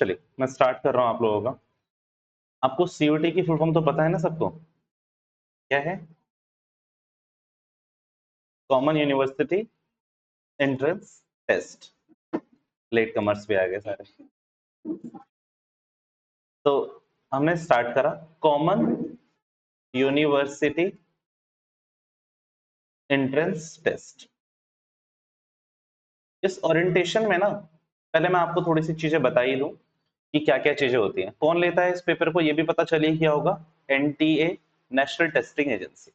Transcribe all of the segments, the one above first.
चलिए मैं स्टार्ट कर रहा हूं आप लोगों का। आपको सीयूटी की फुल फॉर्म तो पता है ना सबको, क्या है? Common university entrance test. Latecomers भी आ गए सारे। तो हमने स्टार्ट करा कॉमन यूनिवर्सिटी एंट्रेंस टेस्ट। इस ओरिएंटेशन में ना पहले मैं आपको थोड़ी सी चीजें बता ही दूं कि क्या क्या चीजें होती हैं, कौन लेता है इस पेपर को, ये भी पता चल ही गया होगा। NTA, national testing agency.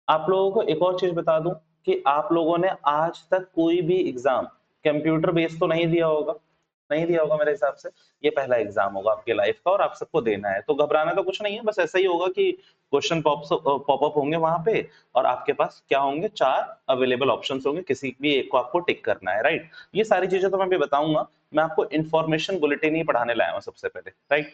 आप लोगों को एक और चीज बता दूं कि आप लोगों ने आज तक कोई भी एग्जाम कंप्यूटर बेस्ड तो नहीं दिया होगा, नहीं दिया होगा मेरे हिसाब से। ये पहला एग्जाम होगा आपके लाइफ का और आप सबको देना है, तो घबराना तो कुछ नहीं है, बस ऐसा ही होगा कि क्वेश्चन पॉपअप होंगे वहां पे और आपके पास क्या होंगे, 4 अवेलेबल ऑप्शंस होंगे, किसी भी एक को आपको टिक करना है, राइट। ये सारी चीजें तो मैं भी बताऊंगा। मैं आपको इन्फॉर्मेशन बुलेटिन ही पढ़ाने लाया हूँ सबसे पहले, राइट।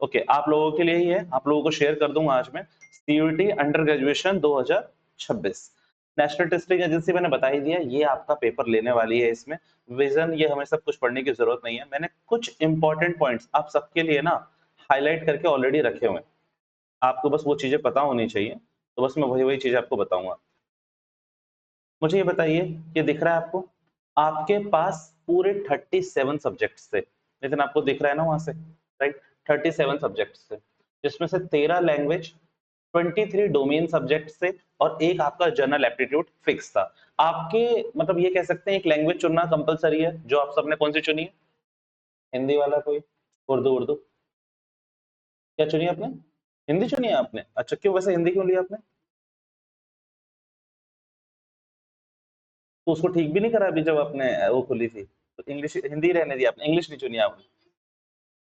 ओके, आप लोगों के लिए ही है, आप लोगों को शेयर कर दूंगा आज मैं CUET under graduation 2026। National testing agency मैंने बता ही दिया, ये आपका पेपर लेने वाली है। इसमें विजन, ये हमें सब कुछ पढ़ने की जरूरत नहीं है, मैंने कुछ इंपॉर्टेंट पॉइंट्स आप सबके लिए ना हाईलाइट करके ऑलरेडी रखे हुए हैं, आपको बस वो चीजें पता होनी चाहिए। तो बस मैं वही वही चीजें आपको बताऊंगा। मुझे ये बताइए, ये दिख रहा है आपको? आपके पास पूरे 37 सब्जेक्ट्स थे, लेकिन आपको दिख रहा है ना वहां से, राइट। 37 सब्जेक्ट्स थे, जिसमें से 13 लैंग्वेज, 23 डोमेन सब्जेक्ट से और एक आपका जनरल एप्टीट्यूड फिक्स था। आपके मतलब ये कह सकते हैं एक लैंग्वेज चुनना कंपलसरी है, जो आप सबने कौन सी चुनी है? हिंदी वाला कोई? उर्दू? उर्दू क्या चुनी आपने? हिंदी चुनी है आपने? अच्छा, क्यों वैसे हिंदी क्यों लिया आपने? तो उसको ठीक भी नहीं करा अभी जब आपने वो खुली थी, तो इंग्लिश हिंदी रहने दी आपने, इंग्लिश नहीं चुनी आपने?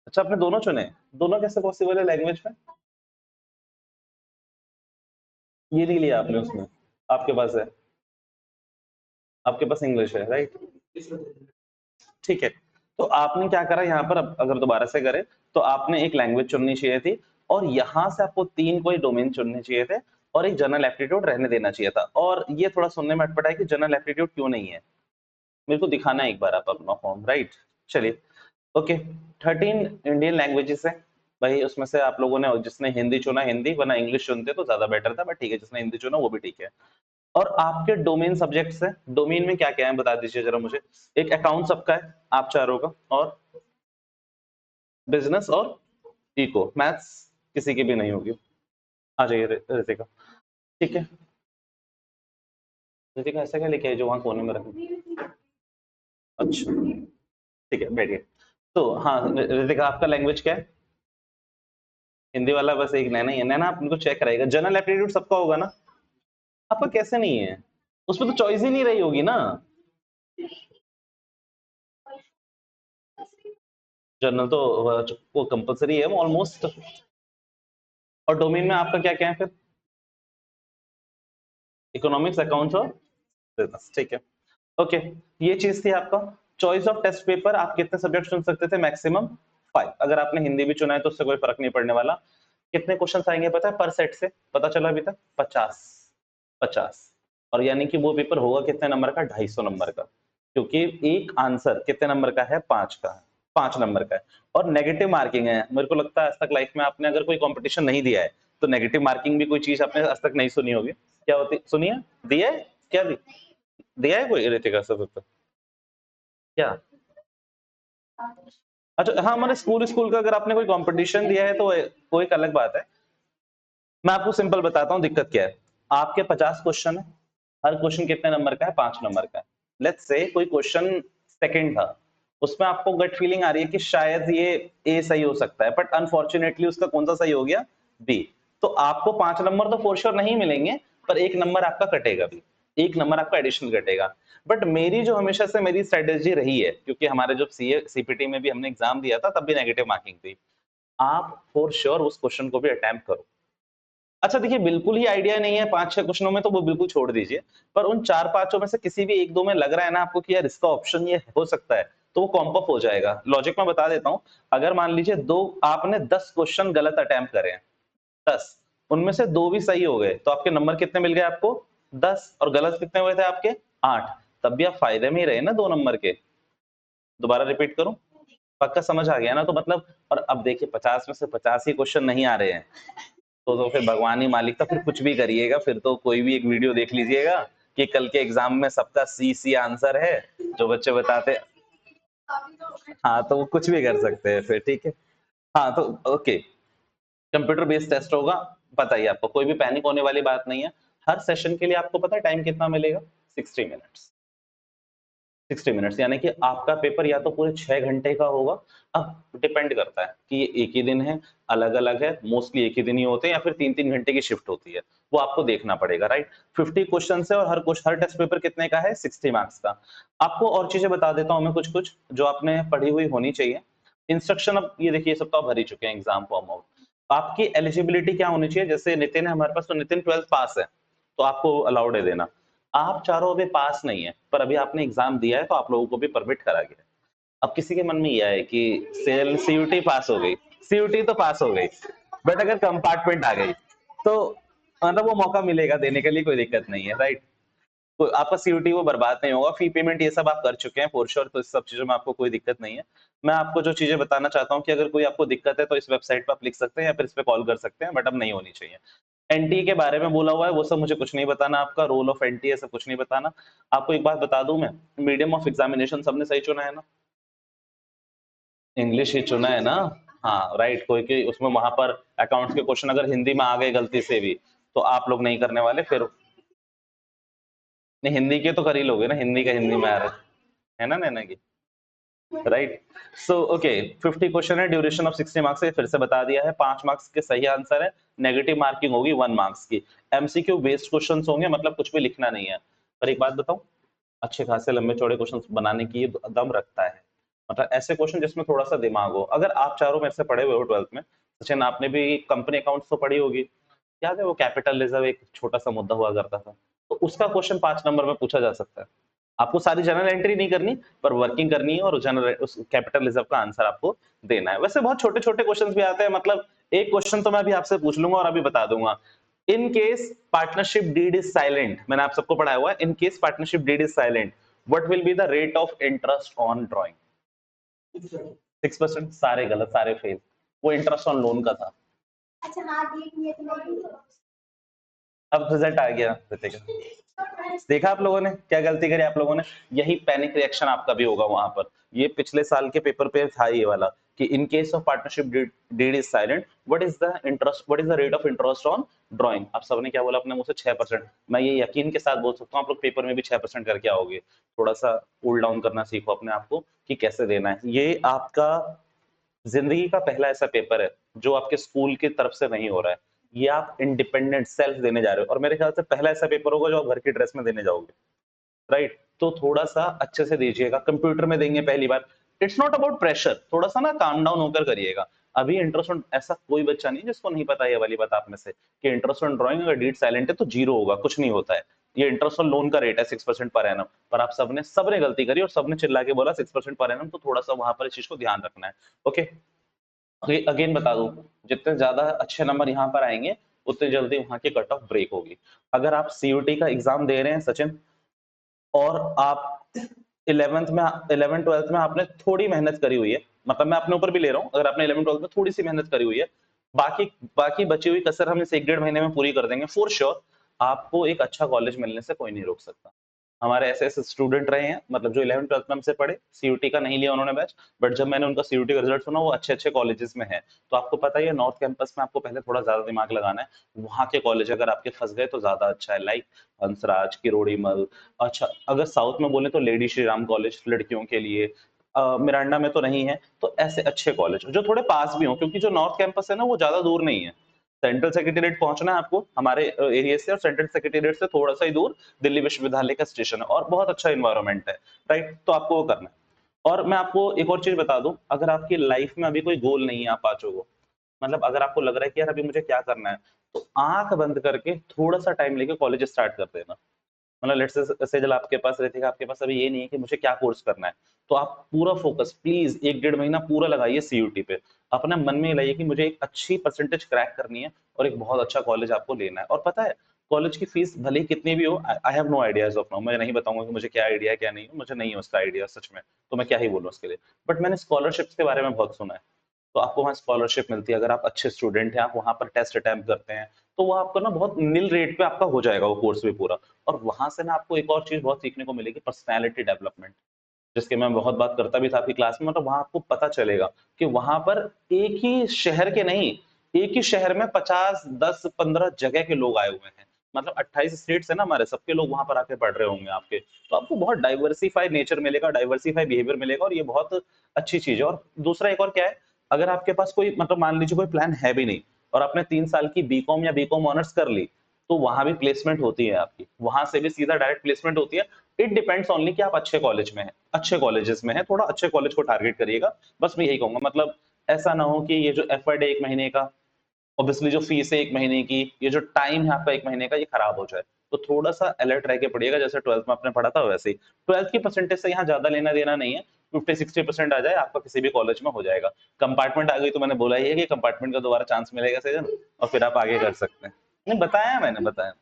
अच्छा, आपने दोनों चुने? दोनों कैसे पॉसिबल है लैंग्वेज में? ये नहीं लिया आपने उसमें? आपके पास है, आपके पास इंग्लिश है, राइट। ठीक है, तो आपने क्या करा यहाँ पर, अब अगर दोबारा से करें तो आपने एक लैंग्वेज चुननी चाहिए थी और यहाँ से आपको 3 कोई डोमेन चुनने चाहिए थे और एक जनरल एप्टीट्यूड रहने देना चाहिए था। और ये थोड़ा सुनने में अटपटा है कि जनरल एप्टीट्यूड क्यों नहीं है, मेरे को दिखाना है एक बार आप अपना फॉर्म, राइट। चलिए, ओके। 13 इंडियन लैंग्वेजेस है भाई, उसमें से आप लोगों ने जिसने हिंदी चुना हिंदी, वरना इंग्लिश चुनते तो ज्यादा बेटर था, बट ठीक है, जिसने हिंदी चुना वो भी ठीक है। और आपके डोमेन सब्जेक्ट्स है, डोमेन में क्या क्या है बता दीजिए जरा मुझे। एक अकाउंट सबका है आप चारों का, और बिजनेस और इको, मैथ्स किसी की भी नहीं होगी। आ जाइए रितिका। ठीक है, रितिका ऐसा क्या लिखा है जो वहां कोने में रखें? अच्छा, ठीक है, बैठिए। तो हाँ रितिका, आपका लैंग्वेज क्या है? हिंदी वाला बस एक नैना ही है, नैना आप उनको चेक कराएगा। जनरल एप्टीट्यूड सबका होगा ना? आपका कैसे नहीं है? उसमें तो चॉइस ही नहीं रही होगी ना। जनरल तो वो कंपलसरी है ऑलमोस्ट। और डोमेन में आपका क्या क्या है फिर? इकोनॉमिक्स, अकाउंट्स और बिजनेस, ठीक है। ओके, ये चीज थी आपका। चॉइस ऑफ टेस्ट पेपर, आप कितने सब्जेक्ट चुन सकते थे? मैक्सिमम 5। अगर आपने हिंदी भी चुना है तो उससे कोई फर्क नहीं पड़ने वाला। कितने क्वेश्चन आएंगे पता है पर सेट से? पता चला अभी तक? 50। 50। और यानी कि वो पेपर होगा कितने नंबर का? 250 नंबर का, क्योंकि एक आंसर कितने नंबर का है? 5 का है, 5 नंबर का है। और नेगेटिव मार्किंग है। मेरे को लगता है आज तक लाइफ में आपने अगर कोई कंपटीशन नहीं दिया है तो नेगेटिव मार्किंग भी कोई चीज आपने आज तक नहीं सुनी होगी। क्या होती सुनिए? दिया है क्या? दिया है कोई ऋतिका सब पेपर? क्या? अच्छा हाँ, मैंने स्कूल स्कूल का अगर आपने कोई कंपटीशन दिया है तो वो एक अलग बात है। मैं आपको सिंपल बताता हूँ दिक्कत क्या है। आपके 50 क्वेश्चन है, हर क्वेश्चन कितने नंबर का है? 5 नंबर का है। लेट्स से कोई क्वेश्चन सेकंड था, उसमें आपको गट फीलिंग आ रही है कि शायद ये ए सही हो सकता है, बट अनफॉर्चुनेटली उसका कौन सा सही हो गया? बी। तो आपको 5 नंबर तो फॉर श्योर नहीं मिलेंगे, पर एक नंबर आपका कटेगा भी, एक नंबर आपका एडिशनल कटेगा। बट मेरी जो हमेशा से मेरी स्ट्रेटेजी रही है, क्योंकि हमारे जब सीए सीपीटी में भी हमने एग्जाम दिया था तब भी नेगेटिव मार्किंग थी, आप फॉर श्योर उस क्वेश्चन को भी अटेम्प्ट करो। अच्छा देखिए, बिल्कुल ही आइडिया नहीं है 5-6 क्वेश्चनों में तो वो बिल्कुल छोड़ दीजिए, पर उन 4-5 में से किसी भी 1-2 में लग रहा है ना आपको कि यार इसका ऑप्शन ये हो सकता है, तो वो कॉम्प अप हो जाएगा। लॉजिक मैं बता देता हूं। अगर मान लीजिए दो आपने 10 क्वेश्चन गलत अटेम्प्ट करे हैं, 10, उनमें से 2 भी सही हो गए, तो आपके नंबर कितने मिल गए आपको? 10। और गलत कितने हुए थे आपके? 8। तब भी आप फायदे में ही रहे ना 2 नंबर के। दोबारा रिपीट करूं? पक्का समझ आ गया ना? तो मतलब, और अब देखिए 50 में से 50 ही क्वेश्चन नहीं आ रहे हैं, तो फिर भगवान ही मालिक था, फिर कुछ भी करिएगा, फिर तो कोई भी एक वीडियो देख लीजिएगा कि कल के एग्जाम में सबका सी सी आंसर है जो बच्चे बताते। हाँ, तो वो कुछ भी कर सकते हैं फिर, ठीक है। हाँ, तो ओके, कंप्यूटर बेस्ड टेस्ट होगा, बताइए आपको, कोई भी पैनिक होने वाली बात नहीं है। हर सेशन के लिए आपको पता है टाइम कितना मिलेगा? 60 मिनट्स। 60 मिनट्स यानी कि आपका पेपर या तो पूरे 6 घंटे का होगा। अब डिपेंड करता है कि ये एक ही दिन है, अलग अलग है, मोस्टली एक ही दिन ही होते हैं या फिर 3-3 घंटे की शिफ्ट होती है, वो आपको देखना पड़ेगा, राइट। 50 क्वेश्चन है और हर टेस्ट पेपर कितने का है? 60 मार्क्स का। आपको और चीजें बता देता हूँ मैं, कुछ कुछ जो आपने पढ़ी हुई होनी चाहिए। इंस्ट्रक्शन, अब ये देखिए, सब तो आप भर ही चुके हैं एग्जाम फॉर्म आउट। आपकी एलिजिबिलिटी क्या होनी चाहिए? जैसे नितिन है हमारे पास, तो नितिन 12th पास है, तो आपको अलाउड है देना। आप चारों अभी पास नहीं है, पर अभी आपने एग्जाम दिया है तो आप लोगों को भी परमिट करा गया है। अब किसी के मन में ये है कि सेल सीयूटी पास हो गई, सीयूटी तो पास हो गई, बट अगर कंपार्टमेंट आ गई तो मतलब वो मौका मिलेगा देने के लिए, कोई दिक्कत नहीं है, राइट। तो आपका सीयूटी वो बर्बाद नहीं होगा, फी पेमेंट ये सब आप कर चुके हैं फॉर श्योर, तो इस सब चीजों में आपको कोई दिक्कत नहीं है। मैं आपको जो चीजें बताना चाहता हूँ कि अगर कोई आपको दिक्कत है तो इस वेबसाइट पर आप लिख सकते हैं या फिर इस पे कॉल कर सकते हैं, बट अब नहीं होनी चाहिए। एनटीए के बारे में बोला हुआ है, वो सब मुझे कुछ नहीं बताना, आपका रोल ऑफ एनटीए सब कुछ नहीं बताना। आपको एक बात बता दूं मैं, मीडियम ऑफ एग्जामिनेशन सबने सही चुना है ना? इंग्लिश ही चुना है ना? हाँ राइट, कोई कोई उसमें वहां पर अकाउंट्स के क्वेश्चन अगर हिंदी में आ गए गलती से भी, तो आप लोग नहीं करने वाले फिर। नहीं, हिंदी के तो कर ही लोगे ना, हिंदी का हिंदी में आ रहा है ना, नैना की, राइट। सो ओके, 50 क्वेश्चन है, ड्यूरेशन ऑफ 60 मार्क्स है, फिर से बता दिया है। 5 मार्क्स के सही आंसर है, नेगेटिव मार्किंग होगी 1 मार्क्स की। एमसीक्यू बेस्ड क्वेश्चन होंगे, मतलब कुछ भी लिखना नहीं है। पर एक बात बताऊं, अच्छे खासे लंबे चौड़े क्वेश्चन बनाने की ये दम रखता है, मतलब ऐसे क्वेश्चन जिसमें थोड़ा सा दिमाग हो। अगर आप चारों मेरे से पढ़े हुए हो 12th में, सचिन आपने भी कंपनी अकाउंट्स तो पढ़ी होगी, याद है वो कैपिटल रिजर्व एक छोटा सा मुद्दा हुआ करता था, तो उसका क्वेश्चन 5 नंबर में पूछा जा सकता है। आपको सारी जनरल एंट्री नहीं करनी, पर वर्किंग करनी है और जनरल उस कैपिटल रिजर्व का आंसर आपको देना है। वैसे बहुत छोटे छोटे क्वेश्चन भी आते हैं, मतलब एक क्वेश्चन तो मैं अभी आपसे पूछ लूंगा और अभी बता दूंगा। In case partnership deed is silent, मैंने आप सबको पढ़ाया हुआ है, in case partnership deed is silent, what will be the rate of interest on drawing? 6%। सारे गलत, सारे फेल, वो इंटरेस्ट ऑन लोन का था। अच्छा हाँ, अब रिजल्ट आ गया रितिका, देखा आप लोगों ने क्या गलती करी आप लोगों ने? यही पैनिक रिएक्शन आपका भी होगा वहां पर। ये पिछले साल के पेपर पे था ये वाला, कि in case of partnership deed is silent, what is the rate of interest on drawing? आप सबने क्या बोला अपने मुंह से? 6%। मैं ये यकीन के साथ बोल सकता हूँ आप लोग पेपर में भी 6% करके आओगे। थोड़ा सा कूल डाउन करना सीखो अपने आप को कि कैसे देना है। ये आपका जिंदगी का पहला ऐसा पेपर है जो आपके स्कूल की तरफ से नहीं हो रहा है, ये आप इंडिपेंडेंट सेल्फ देने जा रहे हो, और मेरे ख्याल से पहला ऐसा पेपर होगा जो आप घर की ड्रेस में देने जाओगे, राइट। तो थोड़ा सा अच्छे से दीजिएगा, कंप्यूटर में देंगे पहली बार, इट्स नॉट अबाउट प्रेशर, थोड़ा सा ना काम डाउन होकर करिएगा। अभी इंटरेस्ट, ऐसा कोई बच्चा नहीं जिसको नहीं पता ये वाली बात आप में से, कि इंटरेस्ट ऑन ड्राइंग अगर डीड साइलेंट है तो जीरो होगा, कुछ नहीं होता है। ये इंटरेस्ट ऑन लोन का रेट है 6% पर एनम, पर आप सबने गलती करी और सबने चिल्ला के बोला 6% पर एनम, तो थोड़ा सा वहां पर इस चीज को ध्यान रखना है। ओके, अगेन बता दूं, जितने ज्यादा अच्छे नंबर यहाँ पर आएंगे उतने जल्दी वहां की कट ऑफ ब्रेक होगी। अगर आप सीयूटी का एग्जाम दे रहे हैं सचिन, और आप 11th 12th में आपने थोड़ी मेहनत करी हुई है, मतलब मैं अपने ऊपर भी ले रहा हूँ, अगर आपने 11th 12th में थोड़ी सी मेहनत करी हुई है, बाकी बाकी बची हुई कसर हम इस 1-1.5 महीने में पूरी कर देंगे फॉर श्योर। आपको एक अच्छा कॉलेज मिलने से कोई नहीं रोक सकता। हमारे ऐसे ऐसे स्टूडेंट रहे हैं, मतलब जो 11th 12th में हमसे पढ़े, सीयूटी का नहीं लिया उन्होंने बैच, बट जब मैंने उनका सीयूटी का रिजल्ट सुना, वो अच्छे अच्छे कॉलेजेस में है। तो आपको पता ही है, नॉर्थ कैंपस में आपको पहले थोड़ा ज्यादा दिमाग लगाना है, वहां के कॉलेज अगर आपके फंस गए तो ज्यादा अच्छा है, लाइक हंसराज, किरोड़ीमल। अच्छा, अगर साउथ में बोले तो लेडी श्री राम कॉलेज लड़कियों के लिए, मिरांडा में तो नहीं है, तो ऐसे अच्छे कॉलेज जो थोड़े पास भी हो, क्योंकि जो नॉर्थ कैंपस है ना वो ज्यादा दूर नहीं है। सेंट्रल सेक्रेटेरिएट पहुंचना है आपको हमारे एरिया से, और सेंट्रल सेक्रेटेरिएट से थोड़ा सा ही दूर दिल्ली विश्वविद्यालय का स्टेशन है, और बहुत अच्छा इन्वायरमेंट है, राइट। तो आपको वो करना है। और मैं आपको एक और चीज बता दूं, अगर आपकी लाइफ में अभी कोई गोल नहीं है आप पांचों को, मतलब अगर आपको लग रहा है कि यार अभी मुझे क्या करना है, तो आंख बंद करके थोड़ा सा टाइम लेके कॉलेज स्टार्ट कर देना। मतलब लेट्स से जब आपके पास रहती है, आपके पास अभी ये नहीं है कि मुझे क्या कोर्स करना है, तो आप पूरा फोकस प्लीज 1-1.5 महीना पूरा लगाइए सीयूटी पे। अपने मन में लाइए कि मुझे एक अच्छी परसेंटेज क्रैक करनी है और एक बहुत अच्छा कॉलेज आपको लेना है। और पता है, कॉलेज की फीस भले ही कितनी भी हो, I have no idea of now, मैं नहीं बताऊंगा कि मुझे क्या आइडिया है क्या नहीं, मुझे नहीं है उसका आइडिया सच में, तो मैं क्या ही बोलूँ उसके लिए। बट मैंने स्कॉलरशिप्स के बारे में बहुत सुना है, तो आपको वहाँ स्कॉलरशिप मिलती है, अगर आप अच्छे स्टूडेंट हैं, आप वहाँ पर टेस्ट अटेम्प्ट करते हैं, तो वो आपको ना बहुत निल रेट पे आपका हो जाएगा वो कोर्स भी पूरा। और वहाँ से ना आपको एक और चीज़ बहुत सीखने को मिलेगी, पर्सनैलिटी डेवलपमेंट, जिसकी मैं बहुत बात करता भी था आपकी क्लास में। मतलब वहाँ आपको पता चलेगा कि वहाँ पर एक ही शहर के नहीं, एक ही शहर में 50, 10, 15 जगह के लोग आए हुए हैं। मतलब 28 स्टेट्स है ना हमारे, सबके लोग वहाँ पर आके पढ़ रहे होंगे आपके। तो आपको बहुत डाइवर्सिफाइड नेचर मिलेगा, डाइवर्सिफाइड बिहेवियर मिलेगा, और ये बहुत अच्छी चीज़ है। और दूसरा एक और क्या है, अगर आपके पास कोई मतलब मान लीजिए कोई प्लान है भी नहीं, और आपने 3 साल की बीकॉम या बीकॉम ऑनर्स कर ली, तो वहाँ भी प्लेसमेंट होती है आपकी, वहाँ से भी सीधा डायरेक्ट प्लेसमेंट होती है। इट डिपेंड्स ओनली कि आप अच्छे कॉलेज में हैं, अच्छे कॉलेजेस में हैं, थोड़ा अच्छे कॉलेज को टारगेट करिएगा। बस मैं यही कहूँगा, मतलब ऐसा ना हो कि ये जो एफर्ट है 1 महीने का, ऑब्वियसली जो फीस है 1 महीने की, ये जो टाइम है आपका 1 महीने का, ये खराब हो जाए। तो थोड़ा-सा अलर्ट रह के पढ़िएगा, जैसे 12th में आपने पढ़ा था वैसे ही। 12th की परसेंटेज से यहाँ ज़्यादा लेना-देना नहीं है, 50-60% आ जाए आपका किसी भी कॉलेज में हो जाएगा। कंपार्टमेंट आ गई तो मैंने बोला ही है कि कंपार्टमेंट का दोबारा चांस मिलेगा सजन, और फिर आप आगे कर सकते हैं। नहीं बताया मैंने, बताया।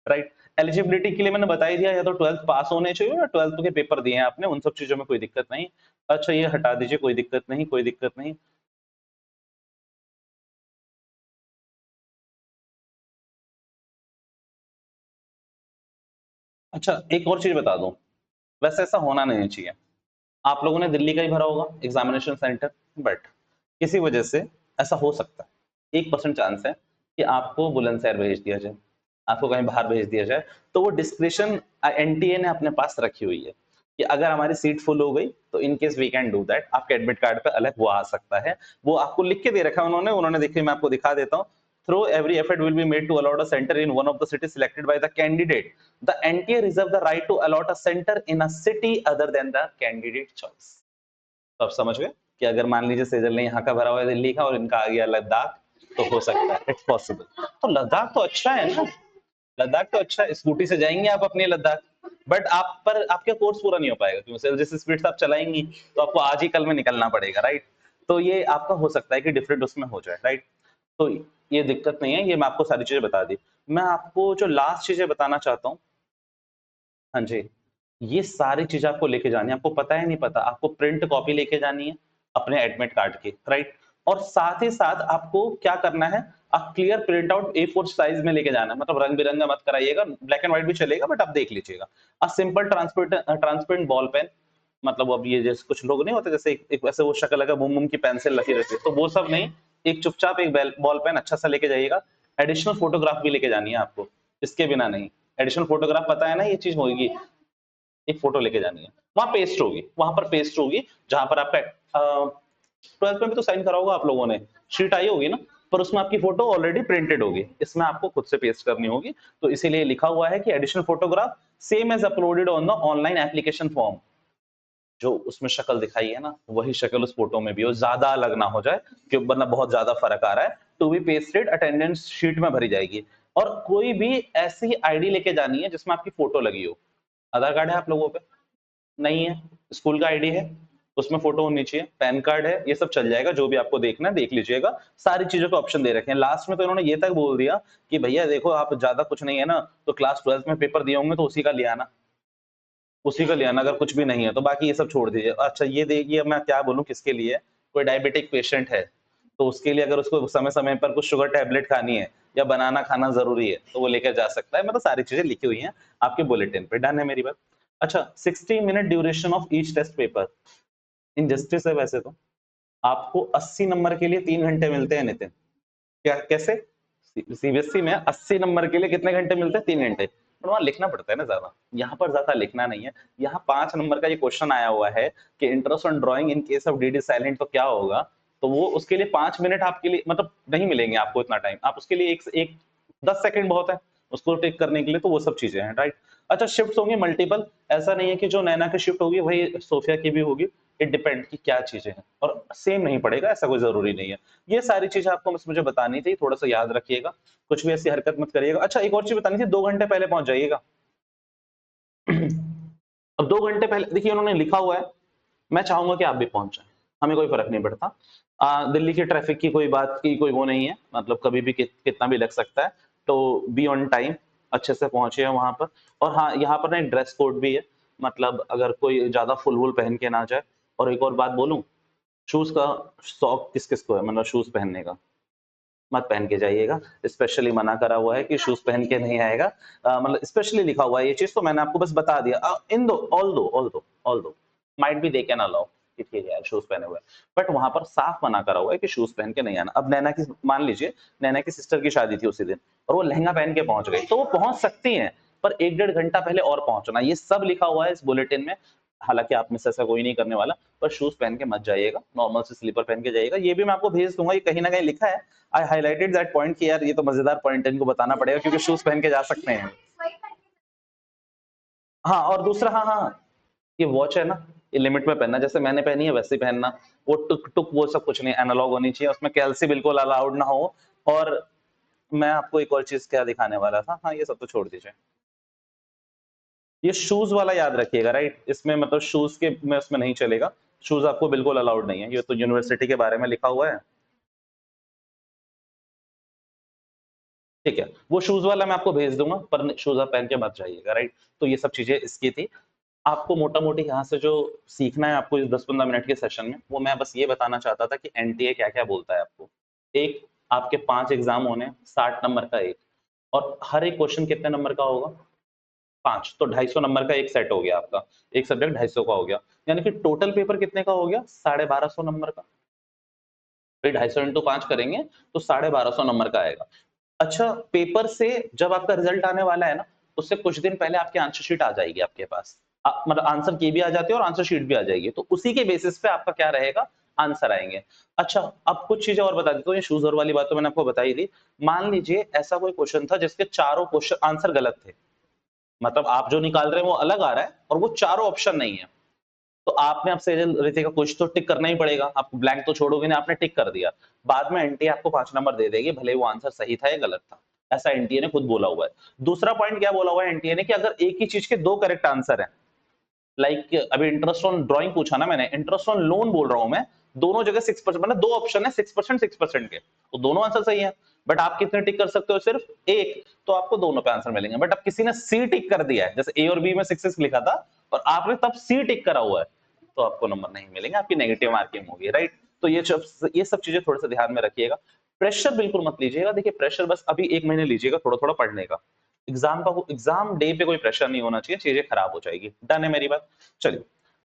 राइट, एलिजिबिलिटी के लिए मैंने बता ही दिया, या तो 12th पास होने चाहिए या 12th के पेपर दिए हैं आपने, उन सब चीज़ों में कोई दिक्कत नहीं। अच्छा ये हटा दीजिए, कोई दिक्कत नहीं, कोई दिक्कत नहीं। अच्छा एक और चीज़ बता दूँ, वैसे ऐसा होना नहीं चाहिए। आप लोगों ने दिल्ली का ही भरा होगा एग्जामिनेशन सेंटर, बट किसी वजह से ऐसा हो सकता है, 1% चांस है कि आपको बुलंदशहर भेज दिया जाए, आपको कहीं बाहर भेज दिया जाए। तो वो डिस्क्रिप्शन एनटीए ने अपने पास रखी हुई है कि अगर हमारी सीट फुल हो गई तो in case we can do that, आपके एडमिट कार्ड पे अलग वो आ सकता है। वो आपको लिख के दे रखा है उन्होंने, देखिए मैं आपको दिखा देता हूँ। Through every effort will be made to allot a center in one of the cities selected by the candidate. The NTA reserve the right to allot a center in a city other than the candidate choice. तो आप समझ गए कि अगर मान लीजिए सेजल ने यहाँ का भरा हुआ है दिल्ली का और इनका आ गया लद्दाख, तो हो सकता है, इट्स पॉसिबल। तो लद्दाख तो अच्छा है ना, लद्दाख तो अच्छा है, स्कूटी से जाएंगे आप अपने लद्दाख, बट आप पर आपका कोर्स पूरा नहीं हो पाएगा, क्योंकि जिस स्पीड से आप चलाएंगी तो आपको आज ही कल में निकलना पड़ेगा, राइट। तो ये आपका हो सकता है कि डिफरेंट उसमें हो जाए, राइट। तो ये दिक्कत नहीं है, ये मैं आपको सारी चीजें बता दी। मैं आपको जो लास्ट चीजें बताना चाहता हूँ, हाँ जी, ये सारी चीज़ आपको लेके जानी है, आपको पता है नहीं पता, आपको प्रिंट कॉपी लेके जानी है अपने एडमिट कार्ड की, राइट? और साथ ही साथ आपको क्या करना है, clear print out A4 size में लेके जाना है, मतलब रंग-बिरंगा मत कराइएगा, ब्लैक एंड व्हाइट भी चलेगा बट आप देख लीजिएगा। सिंपल ट्रांसपेरेंट बॉल पेन, मतलब अब ये जैसे कुछ लोग नहीं होते, जैसे एक वैसे वो शक्ल लगा बुम-बुम की पेंसिल रखी रहती है, तो वो सब नहीं, एक चुपचाप एक बॉल पेन अच्छा सा लेके जाइएगा। एडिशनल फोटोग्राफ भी लेके जानी है आपको, इसके बिना नहीं। एडिशनल फोटोग्राफ पता है ना ये चीज़ होगी, एक फोटो लेके जानी है, वहां पेस्ट होगी, वहां पर पेस्ट होगी जहां पर आपका 12th में भी तो साइन करा होगा आप लोगों ने, शीट आई होगी ना, पर उसमें आपकी फोटो ऑलरेडी प्रिंटेड होगी, इसमें आपको खुद से पेस्ट करनी होगी। तो इसीलिए लिखा हुआ है कि additional photograph same as uploaded on the online application form. जो उसमें शक्ल दिखाई है ना, वही शक्ल उस फोटो में भी हो, ज्यादा अलग ना हो जाए, क्योंकि वरना बहुत ज्यादा फर्क आ रहा है। To be pasted attendance sheet में भरी जाएगी। और कोई भी ऐसी आईडी लेके जानी है जिसमें आपकी फोटो लगी हो। आधार कार्ड है आप लोगों पे? नहीं है, स्कूल का आईडी है, उसमें फोटो होनी चाहिए, पैन कार्ड है, ये सब चल जाएगा, जो भी आपको देखना है देख लीजिएगा। सारी चीजों के ऑप्शन दे रखे हैं। लास्ट में तो इन्होंने ये तक बोल दिया कि भैया देखो आप ज्यादा कुछ नहीं है ना, तो क्लास 12th में पेपर दिए होंगे तो उसी का ले आना, उसी का ले आना, अगर कुछ भी नहीं है तो बाकी ये सब छोड़ दीजिए। अच्छा ये देखिए, मैं क्या बोलूँ किसके लिए, कोई डायबिटिक पेशेंट है तो उसके लिए अगर उसको समय समय पर कुछ शुगर टैबलेट खानी है या बनाना खाना जरूरी है तो वो लेकर जा सकता है। मतलब सारी चीजें लिखी हुई हैं आपके बुलेटिन पे। डन है मेरी बात? अच्छा, 60 minute duration of each test paper, injustice है वैसे तो। आपको 80 नंबर के लिए 3 घंटे मिलते हैं नितिन। क्या कैसे? सीबीएसई में 80 नंबर के लिए कितने घंटे मिलते हैं? 3 घंटे। पर वहां लिखना पड़ता है ना ज्यादा, यहाँ पर ज्यादा लिखना नहीं है। यहाँ 5 नंबर का ये क्वेश्चन आया हुआ है कि interest on drawing in case of DD silent तो क्या होगा। तो वो उसके लिए 5 मिनट आपके लिए मतलब नहीं मिलेंगे आपको इतना टाइम, आप उसके लिए एक 10 सेकंड बहुत है उसको टेक करने के लिए। तो वो सब चीजें हैं, राइट। अच्छा शिफ्ट होंगी मल्टीपल, ऐसा नहीं है कि जो नैना की शिफ्ट होगी वही सोफिया की भी होगी। इट डिपेंड कि क्या चीजें हैं, और सेम नहीं पड़ेगा ऐसा कोई जरूरी नहीं है। ये सारी चीजें आपको बस मुझे बतानी थी, थोड़ा सा याद रखिएगा, कुछ भी ऐसी हरकत मत करिएगा। अच्छा एक और चीज बतानी थी, 2 घंटे पहले पहुंच जाइएगा। अब 2 घंटे पहले देखिए उन्होंने लिखा हुआ है, मैं चाहूंगा कि आप भी पहुंच जाएं, हमें कोई फर्क नहीं पड़ता। दिल्ली के ट्रैफिक की कोई बात की कोई वो नहीं है, मतलब कभी भी कितना भी लग सकता है। तो बी ऑन टाइम, अच्छे से पहुंचे वहां पर। और हाँ, यहाँ पर ना एक ड्रेस कोड भी है, मतलब अगर कोई ज्यादा फुल वुल पहन के ना जाए। और एक और बात बोलूं, शूज का शौक किस किस को है, मतलब शूज पहनने का, मत पहन के जाइएगा। स्पेशली मना करा हुआ है कि शूज पहन के नहीं आएगा, मतलब स्पेशली लिखा हुआ है ये चीज, तो मैंने आपको बस बता दिया। इन दो ऑल दो might be they can allow कि ठीक है यार शूज पहने हुए, बट वहां पर साफ मना करा हुआ है कि शूज पहन के नहीं आना। अब नैना की, मान लीजिए नैना की सिस्टर की शादी थी उसी दिन और वो लहंगा पहन के पहुंच गई, तो वो पहुंच सकती हैं, पर 1-1.5 घंटा पहले और पहुंचना, ये सब लिखा हुआ है इस बुलेटिन में। हालांकि आप में से ऐसा कोई नहीं करने वाला, पर शूज पहन के मत जाइएगा, नॉर्मल से स्लीपर पहन के जाइएगा। ये भी मैं आपको भेज दूंगा, ये कहीं ना कहीं लिखा है। आई हाईलाइटेड दैट पॉइंट कि यार ये तो मजेदार पॉइंट है, इनको बताना पड़ेगा क्योंकि शूज पहन के जा सकते हैं। हाँ, और दूसरा, हाँ हाँ, ये वॉच है ना, ये लिमिट में पहनना, जैसे मैंने पहनी है वैसे ही पहनना। वो टुक टुक वो सब कुछ नहीं, एनालॉग होनी चाहिए, उसमें कैल्सी बिल्कुल अलाउड ना हो। और मैं आपको एक और चीज क्या दिखाने वाला था, हाँ ये सब तो छोड़ दीजिए, ये शूज वाला याद रखिएगा, राइट, इसमें मतलब शूज के में उसमें नहीं चलेगा, शूज आपको बिल्कुल अलाउड नहीं है, ये तो यूनिवर्सिटी के बारे में लिखा हुआ है। ठीक है, वो शूज वाला मैं आपको भेज दूंगा, पर शूज आप पहन के मत जाइएगा, राइट। तो ये सब चीजें इसकी थी। आपको मोटा मोटी यहाँ से जो सीखना है आपको इस 10-15 मिनट के सेशन में, वो मैं बस ये बताना चाहता था कि एनटीए क्या क्या बोलता है आपको। एक, आपके 5 एग्जाम होने, 60 नंबर का एक, और हर एक क्वेश्चन कितने नंबर का होगा, 5, तो 250 नंबर का एक सेट हो गया आपका, एक सब्जेक्ट 250 का हो गया, यानी कि टोटल पेपर कितने का हो गया, 1250 नंबर का। फिर 250 × 5 करेंगे तो 1250 नंबर का आएगा। अच्छा, पेपर से जब आपका रिजल्ट आने वाला है ना, उससे कुछ दिन पहले आपकी आंसर शीट आ जाएगी आपके पास। मतलब आंसर की भी आ जाती है और आंसर शीट भी आ जाएगी, तो उसी के बेसिस पे आपका क्या रहेगा, आंसर आएंगे। अच्छा, अब कुछ चीजें और बता देता हूँ, ये शूज और वाली बात तो मैंने आपको बताई दी। मान लीजिए ऐसा कोई क्वेश्चन था जिसके चारों क्वेश्चन आंसर गलत थे, मतलब आप जो निकाल रहे हैं वो अलग आ रहा है और वो चारों ऑप्शन नहीं है, तो आपने अब से रितिका कुछ तो टिक करना ही पड़ेगा, आप ब्लैंक तो छोड़ोगे नहीं, आपने टिक कर दिया। बाद में एनटीए आपको 5 नंबर दे देगी, भले वो आंसर सही था या गलत था, ऐसा एनटीए ने खुद बोला हुआ है। दूसरा पॉइंट क्या बोला हुआ है एनटीए ने, कि अगर एक ही चीज के 2 करेक्ट आंसर है, लाइक अभी इंटरेस्ट ऑन ड्राइंग पूछा ना मैंने, इंटरेस्ट ऑन लोन बोल रहा हूं मैं, दोनों जगह 6%, मतलब 2 ऑप्शन है 6% 6% के, तो दोनों आंसर सही है। बट आप कितने टिक कर सकते हो, सिर्फ एक, तो आपको दोनों पे आंसर मिलेंगे। बट अब किसी ने सी टिक कर दिया है, जैसे ए और बी में 6 लिखा था और आपने तब सी टिक करा हुआ है, तो आपको नंबर नहीं मिलेंगे, आपकी नेगेटिव मार्किंग होगी, राइट। तो ये सब चीजें थोड़ा सा ध्यान में रखिएगा। प्रेशर बिल्कुल मत लीजिएगा, देखिए प्रेशर बस अभी 1 महीने लीजिएगा थोड़ा थोड़ा पढ़ने का, एग्जाम डे पे कोई प्रेशर नहीं होना चाहिए, चीजें खराब हो जाएगी। डन है मेरी बात, चलिए